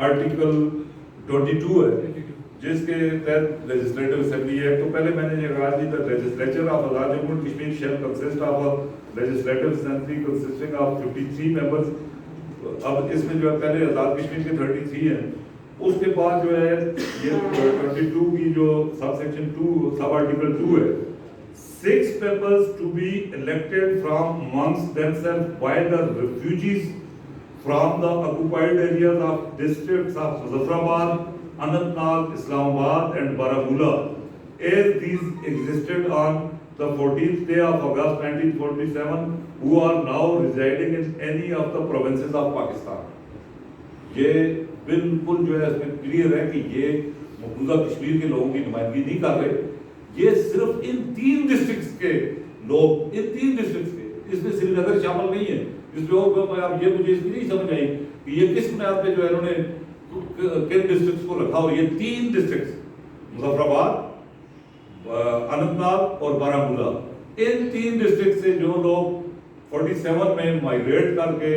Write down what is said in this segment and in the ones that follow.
Article 22 ہے جس کے تحت لیجسلیٹو اسمبلی ہے. تو پہلے میں نے یہ کہا جی the legislature of Azad Jammu and Kashmir shall consist of a legislative assembly consisting of 53 members. اب اس میں جو ہے پہلے آزاد کشمیر کے 33 ہیں, اس کے بعد جو ہے یہ 22 کی جو سب سیکشن 2 سب آرٹیکل 2 ہے, 6 members to be elected from amongst themselves by the refugees from the occupied areas of districts of Muzaffarabad, Anantnag, Islamabad and Baramulla as these existed on the 14th day of August 1947 who are now residing in any of the provinces of Pakistan. یہ بالکل جو ہے اس میں clear ہے کہ یہ مقبوضہ کشمیر کے لوگوں کی نمائندگی نہیں کر رہے, یہ صرف ان 3 ڈسٹرکٹس کے لوگ, ان 3 ڈسٹرکٹس کے, اس میں سری نگر شامل نہیں ہے. اس لوگ اب یہ مجھے اس کی نہیں سمجھ آئی کہ یہ کس بنیاد پہ جو ہے انہوں نے کن ڈسٹرکٹس کو رکھا, اور یہ 3 ڈسٹرکٹس مظفرآباد, اننت ناگ اور بارہمولہ, ان 3 ڈسٹرکٹ سے جو لوگ 47 میں مائگریٹ کر کے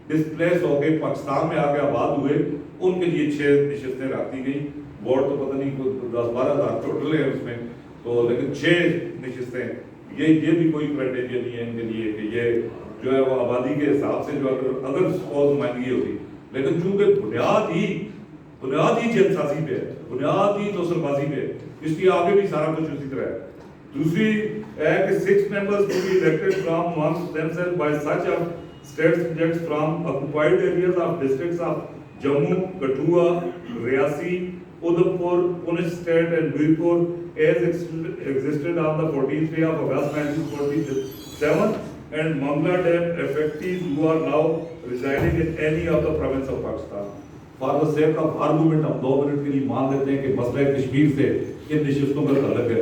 ڈسپلیس ہو کے پاکستان میں آ کے آباد ہوئے, ان کے لیے 6 نشستیں رکھ دی گئی. ووٹ تو پتہ نہیں 10-12 ہزار ٹوٹل ہے اس میں, تو لیکن 6 نشستیں, یہ بھی کوئی کرائٹیریا نہیں ہے ان کے لیے کہ یہ جو ہے وہ آبادی کے حساب سے جو اگر سپوز نمائندگی ہوگی, لیکن چونکہ بنیادی جلد سازی پہ ہے, بنیادی دوسر بازی پہ, اس لیے آگے بھی سارا کچھ اسی طرح ہے. دوسری ہے کہ 6 members to be elected from amongst themselves by such of state subjects from occupied areas of districts of Jammu, Kathua, Riyasi, Udhampur, Pune state and Birpur as existed on the 14th day of August 1947 and Bangladesh effectees who are now residing in any of the province of Pakistan. For the sake of argument ہم 2 minute کے لیے مان لیتے ہیں کہ مسئلہ کشمیر سے ان نشستوں کا تعلق ہے,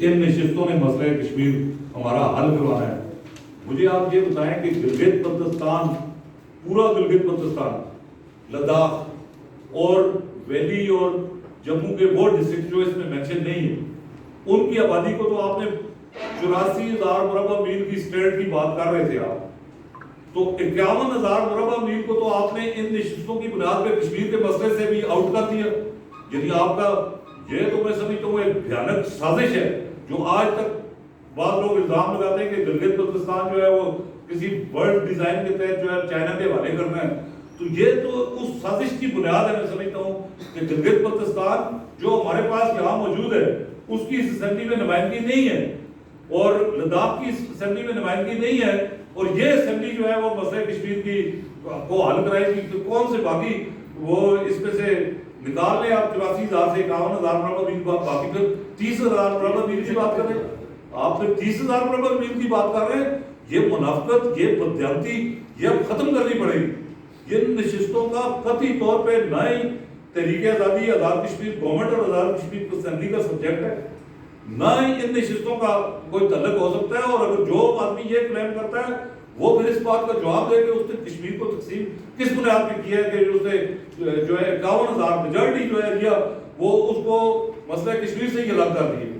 ان نشستوں نے مسئلہ کشمیر ہمارا حل کروانا ہے. مجھے آپ یہ بتائیں کہ گلگت بلتستان, پورا گلگت بلتستان, لداخ اور ویلی اور جموں کے وہ ڈسٹرکٹ جو اس میں مینشن نہیں ہے, ان کی آبادی کو تو آپ نے 84,000 مربع میل کی اسٹیٹ کی بات کر رہے تھے آپ, تو 51,000 مربع میل کو تو آپ نے ان نشستوں کی بنیاد پہ کشمیر کے مسئلے سے بھی آؤٹ کر دیا. یعنی آپ کا یہ تو میں سمجھتا ہوں ایک بھیانک سازش ہے جو آج تک بعض لوگ الزام لگاتے ہیں کہ گلگت بلتستان جو ہے وہ کسی ورلڈ ڈیزائن کے تحت جو ہے چائنا کے حوالے کرنا ہے. تو یہ تو اس سازش کی بنیاد ہے. میں سمجھتا ہوں کہ گلگت بلتستان جو ہمارے پاس یہاں موجود ہے اس کی اس اسمبلی میں نمائندگی نہیں ہے, اور لداخ کی اسمبلی میں نمائندگی نہیں ہے, اور یہ اسمبلی جو ہے وہ مسئلہ کشمیر کی کو حل کرائے گی. تو کون سے باقی وہ اس میں سے نکال لیں آپ 84,000 سے 51,000 مربع میل, باقی پھر 30,000 مربع میل کی بات کر رہے ہیں آپ, پھر 30,000 مربع میل کی بات کر رہے ہیں. یہ منافقت, یہ بددیانتی, یہ اب ختم کرنی پڑے گی. ان نشستوں کا قطعی طور پہ نہ ہی تحریک آزادی, آزاد کشمیر گورنمنٹ اور آزاد کشمیر اسمبلی کا سبجیکٹ ہے, نہ ہی ان نشستوں کا کوئی تعلق ہو سکتا ہے. اور اگر جو آدمی یہ کلیم کرتا ہے وہ پھر اس بات کا جواب دے کہ اس نے کشمیر کو تقسیم کس بنیاد پہ کیا ہے کہ اس نے جو ہے 51,000 میجارٹی جو ہے ایریا وہ اس کو مسئلہ کشمیر سے ہی الگ کر دیے.